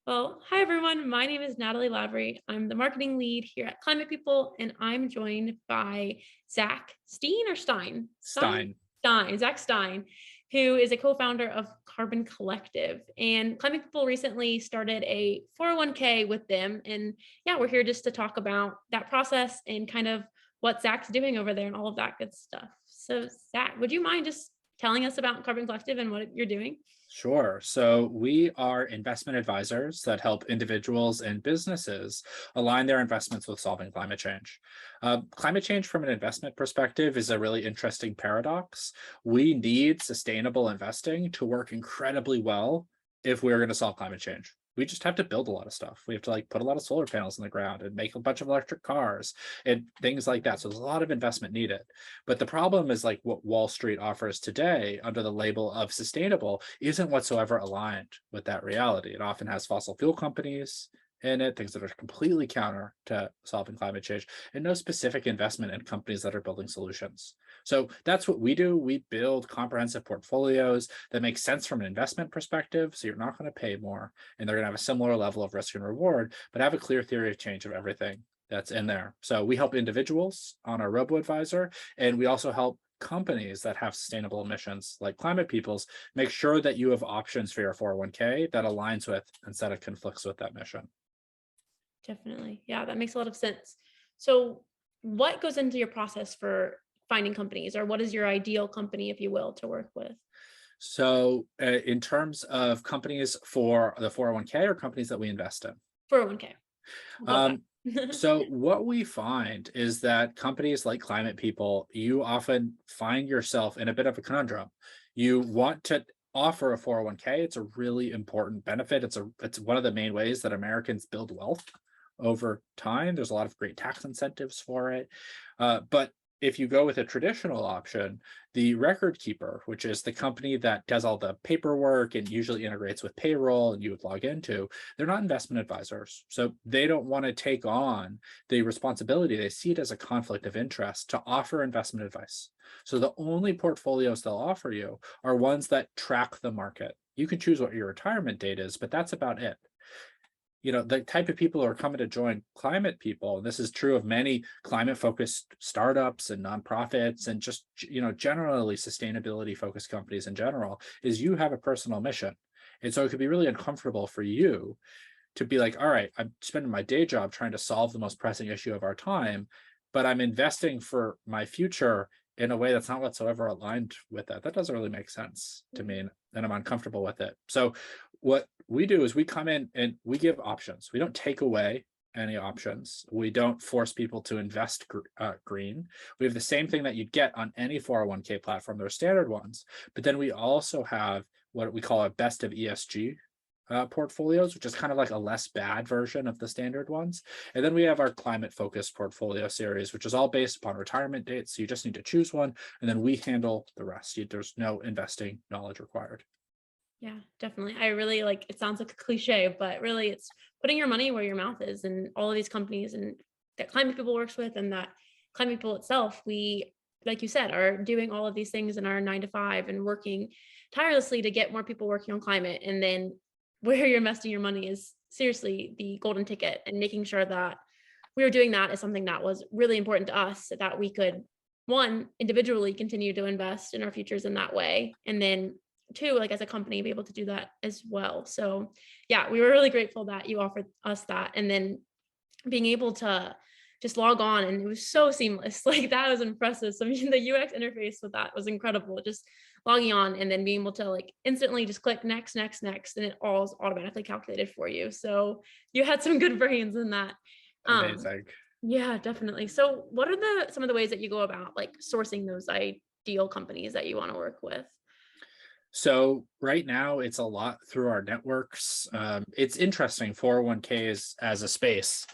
Well, hi everyone. My name is Natalie Lavery. I'm the marketing lead here at Climate People, and I'm joined by Zach Steen or Stein? Stein? Stein. Stein, Zach Stein, who is a co-founder of Carbon Collective. And Climate People recently started a 401k with them. And yeah, we're here just to talk about that process and kind of what Zach's doing over there and all of that good stuff. So, Zach, would you mind just telling us about Carbon Collective and what you're doing? Sure. So we are investment advisors that help individuals and businesses align their investments with solving climate change. Climate change from an investment perspective is a really interesting paradox. We need sustainable investing to work incredibly well if we're going to solve climate change. We just have to build a lot of stuff. We have to put a lot of solar panels in the ground and make a bunch of electric cars and things like that. So there's a lot of investment needed. But the problem is what Wall Street offers today under the label of sustainable isn't whatsoever aligned with that reality. It often has fossil fuel companies in it, things that are completely counter to solving climate change, and no specific investment in companies that are building solutions. So that's what we do. We build comprehensive portfolios that make sense from an investment perspective. So you're not going to pay more, and they're going to have a similar level of risk and reward, but have a clear theory of change of everything that's in there. So we help individuals on our robo-advisor, and we also help companies that have sustainable emissions like Climate People's make sure that you have options for your 401k that aligns with instead of conflicts with that mission. Definitely. Yeah, that makes a lot of sense. So, what goes into your process for finding companies, or what is your ideal company, if you will, to work with? So in terms of companies for the 401k or companies that we invest in, 401k. Love um, that. so what we find is that companies like Climate People, you often find yourself in a bit of a conundrum. You want to offer a 401k. It's a really important benefit. It's one of the main ways that Americans build wealth over time. There's a lot of great tax incentives for it. But if you go with a traditional option, the record keeper, which is the company that does all the paperwork and usually integrates with payroll and you would log into, they're not investment advisors. So they don't want to take on the responsibility. They see it as a conflict of interest to offer investment advice. So the only portfolios they'll offer you are ones that track the market. You can choose what your retirement date is, but that's about it. The type of people who are coming to join Climate People, and this is true of many climate focused startups and nonprofits and just generally sustainability focused companies in general, is you have a personal mission. And so it could be really uncomfortable for you to be like, all right, I'm spending my day job trying to solve the most pressing issue of our time, but I'm investing for my future in a way that's not whatsoever aligned with that. That doesn't really make sense to me, and I'm uncomfortable with it. So what we do is we come in and we give options. We don't take away any options. We don't force people to invest green. We have the same thing that you'd get on any 401k platform. There are standard ones, but then we also have what we call a best of ESG portfolios, which is kind of like a less bad version of the standard ones. And then we have our climate focused portfolio series, which is all based upon retirement dates. So you just need to choose one, and then we handle the rest. There's no investing knowledge required. Yeah, definitely. I really like it sounds like a cliche, but really it's putting your money where your mouth is and all of these companies and that Climate People works with and that Climate People itself, we, like you said, are doing all of these things in our 9 to 5 and working tirelessly to get more people working on climate. And then where you're investing your money is seriously the golden ticket, and making sure that we were doing that is something that was really important to us so that we could, one, individually continue to invest in our futures in that way. And then two, like as a company, be able to do that as well. So yeah, we were really grateful that you offered us that. And then being able to just log on, and it was so seamless. Like that was impressive. So I mean, the UX interface with that was incredible. Just logging on and then being able to like instantly just click next, next, next, and it all is automatically calculated for you. So you had some good brains in that. Um, Amazing. yeah, definitely. So what are some of the ways that you go about like sourcing those ideal companies that you want to work with? So right now it's a lot through our networks. It's interesting 401ks as a space.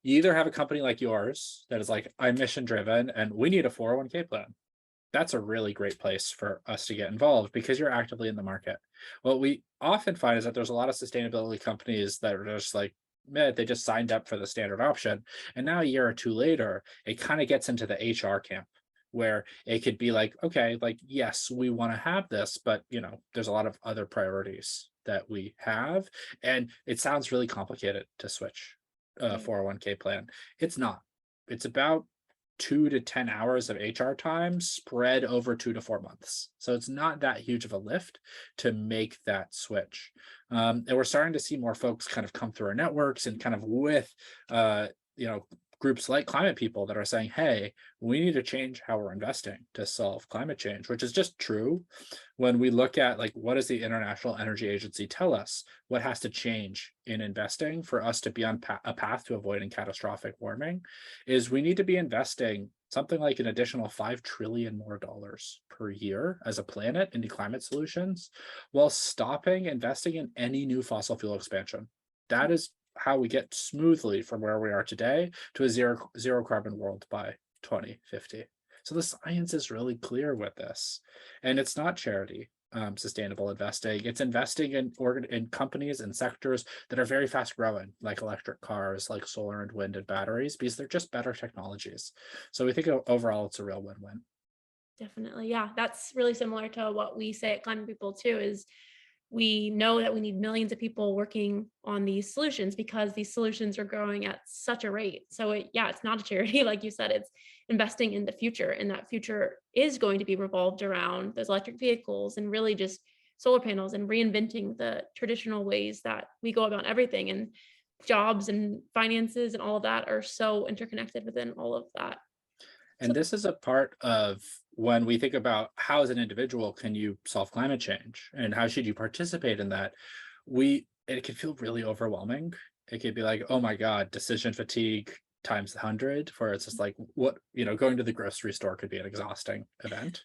You either have a company like yours that is like, I'm mission driven and we need a 401k plan. That's a really great place for us to get involved because you're actively in the market. What we often find is that there's a lot of sustainability companies that are just like, man, they just signed up for the standard option. And now a year or two later, it kind of gets into the HR camp. where it could be like, okay, like, yes, we want to have this, but there's a lot of other priorities that we have. And it sounds really complicated to switch a Right. 401k plan. It's not. It's about 2 to 10 hours of HR time spread over 2 to 4 months. So it's not that huge of a lift to make that switch. And we're starting to see more folks kind of come through our networks and kind of with, uh, you know, groups like climate people that are saying, hey, we need to change how we're investing to solve climate change, which is just true. When we look at like, what does the International Energy Agency tell us? What has to change in investing for us to be on a path to avoiding catastrophic warming is we need to be investing something like an additional $5 trillion more per year as a planet into climate solutions while stopping investing in any new fossil fuel expansion. That is how we get smoothly from where we are today to a zero carbon world by 2050. So the science is really clear with this, and it's not charity. Sustainable investing. It's investing in companies and sectors that are very fast growing, like electric cars, like solar and wind and batteries, because they're just better technologies. So we think overall it's a real win-win. Definitely. Yeah. That's really similar to what we say at Climate People too, is we know that we need millions of people working on these solutions because these solutions are growing at such a rate. So yeah, it's not a charity. Like you said, it's investing in the future, and that future is going to be revolved around those electric vehicles and really just solar panels and reinventing the traditional ways that we go about everything, and jobs and finances and all of that are so interconnected within all of that. So And this is a part of when we think about how as an individual can you solve climate change and how should you participate in that, it can feel really overwhelming. It could be like, oh my God, decision fatigue times 100, where it's just like going to the grocery store could be an exhausting event.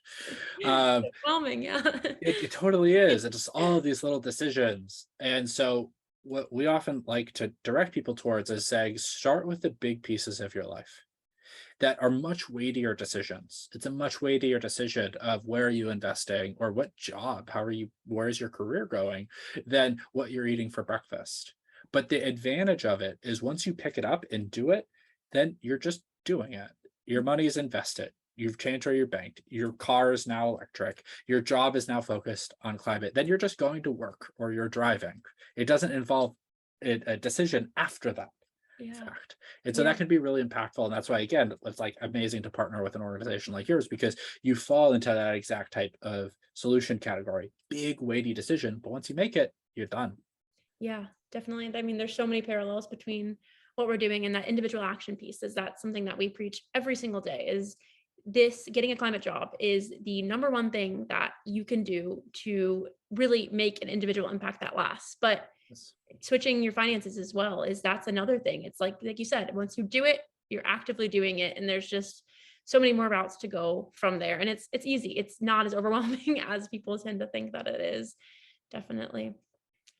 Um, overwhelming, yeah. it totally is. It's just all of these little decisions. And so what we often like to direct people towards is saying, start with the big pieces of your life that are much weightier decisions. It's a much weightier decision of where are you investing or what job, where is your career going than what you're eating for breakfast. But the advantage of it is once you pick it up and do it, then you're just doing it. Your money is invested. You've changed where you're banked. Your car is now electric. Your job is now focused on climate. Then you're just going to work or you're driving. It doesn't involve a decision after that Yeah. fact. And so Yeah. that can be really impactful. And that's why, again, it's like amazing to partner with an organization like yours because you fall into that exact type of solution category. Big, weighty decision, but once you make it, you're done. Yeah, definitely. I mean, there's so many parallels between what we're doing and that individual action piece. Is that something that we preach every single day? Is this getting a climate job is the number one thing that you can do to really make an individual impact that lasts. But Yes. switching your finances as well is that's another thing. It's like you said, once you do it, you're actively doing it, and there's just so many more routes to go from there. And it's easy. It's not as overwhelming as people tend to think that it is. Definitely.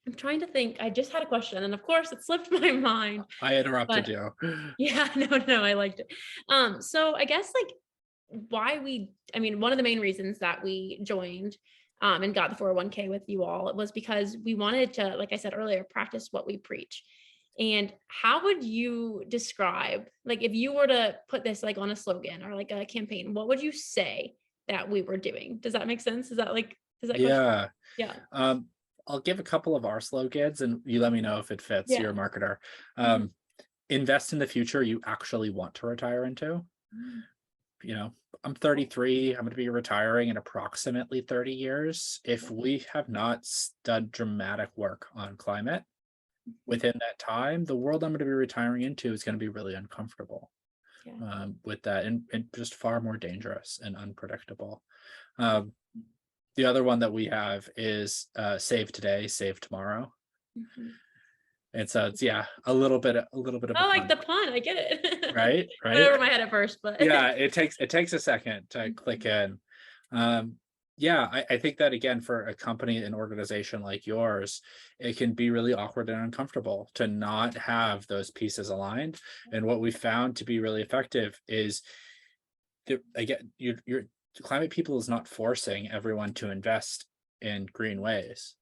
I'm trying to think. I just had a question, and of course, it slipped my mind. I interrupted But you. yeah, no, I liked it. So I guess like I mean, one of the main reasons that we joined and got the 401k with you all was because we wanted to, like I said earlier, practice what we preach. And how would you describe, like, if you were to put this like on a slogan or like a campaign, what would you say that we were doing? Does that make sense? Is that question? Yeah. Yeah. Um, I'll give a couple of our slogans and you let me know if it fits. You're Yeah. a marketer. Mhm. Um, invest in the future you actually want to retire into. Mm. you know, I'm 33. I'm going to be retiring in approximately 30 years. Yeah. If we have not done dramatic work on climate Mhm. within that time, the world I'm going to be retiring into is going to be really uncomfortable Yeah. with that and just far more dangerous and unpredictable. Um, the other one that we have is save today, save tomorrow. Mhm. And so it's yeah, a little bit of a I like pun, the pun. I get it. right? Went Right. over my head at first, but Yeah, it takes a second to click Mhm. in. Yeah, I think that again for a company an organization like yours, it can be really awkward and uncomfortable to not have those pieces aligned. And what we found to be really effective is again, your climate people is not forcing everyone to invest in green ways.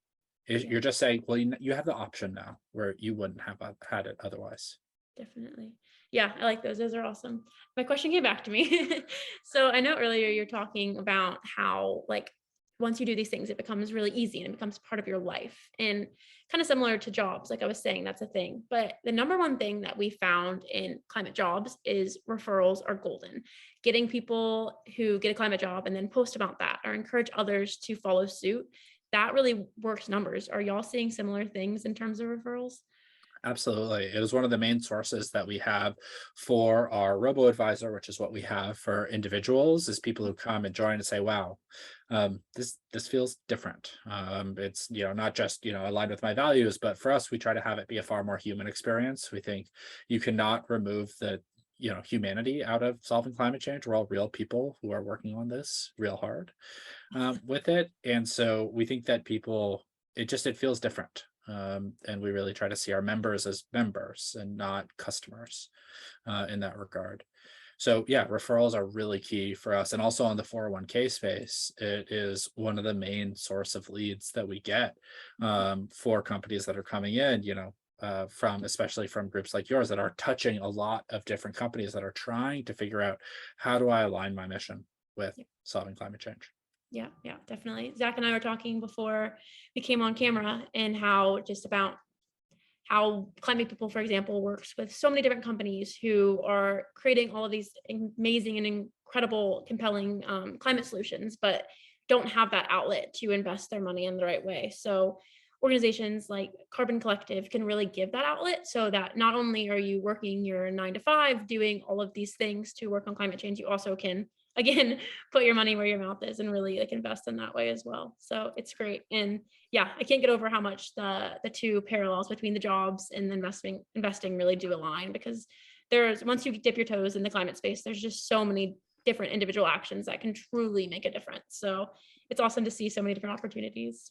Yeah, You're just saying, well, you have the option now where you wouldn't have had it otherwise. definitely. Yeah, I like those. Those are awesome. My question came back to me. So I know earlier you're talking about how like once you do these things, it becomes really easy and it becomes part of your life. And kind of similar to jobs, like I was saying, that's a thing. But the number one thing that we found in climate jobs is referrals are golden. Getting people who get a climate job and then post about that or encourage others to follow suit. That really works numbers. Are y'all seeing similar things in terms of referrals? Absolutely. It is one of the main sources that we have for our robo advisor, which is what we have for individuals, is people who come and join and say, wow, this feels different. It's, not just, aligned with my values, but for us, we try to have it be a far more human experience. We think you cannot remove the humanity out of solving climate change. We're all real people who are working on this real hard with it. And so we think that people, it feels different. And we really try to see our members as members and not customers in that regard. So yeah, referrals are really key for us. And also on the 401k space, it is one of the main source of leads that we get for companies that are coming in, especially from groups like yours that are touching a lot of different companies that are trying to figure out how do I align my mission with solving climate change. Yeah, yeah, definitely. Zach and I were talking before we came on camera and how just about how Climate People, for example, works with so many different companies who are creating all of these amazing and incredible, compelling climate solutions, but don't have that outlet to invest their money in the right way. So organizations like Carbon Collective can really give that outlet so that not only are you working your 9 to 5 doing all of these things to work on climate change, you also can again put your money where your mouth is and really like invest in that way as well. So it's great. And yeah, I can't get over how much the two parallels between the jobs and the investing really do align, because there's once you dip your toes in the climate space, there's just so many different individual actions that can truly make a difference. So it's awesome to see so many different opportunities.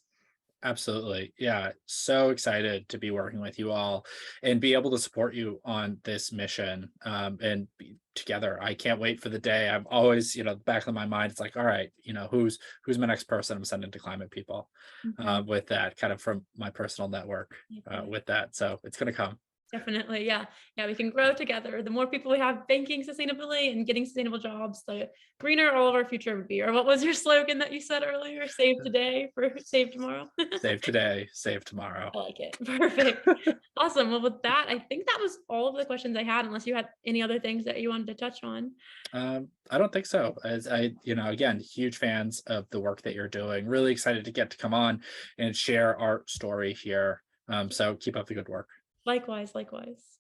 Absolutely. Yeah. So excited to be working with you all and be able to support you on this mission and be together. I can't wait for the day. I'm always, back of my mind, it's like, all right, who's my next person I'm sending to Climate People Mhm. with that kind of from my personal network Yeah. with that. So it's going to come. Definitely. Yeah. Yeah. We can grow together. The more people we have banking sustainably and getting sustainable jobs, the greener all of our future would be. Or what was your slogan that you said earlier? Save today for save tomorrow. Save today, save tomorrow. I like it. Perfect. Awesome. Well, with that, I think that was all of the questions I had, unless you had any other things that you wanted to touch on. I don't think so. As again, huge fans of the work that you're doing. Really excited to get to come on and share our story here. So keep up the good work. Likewise, likewise.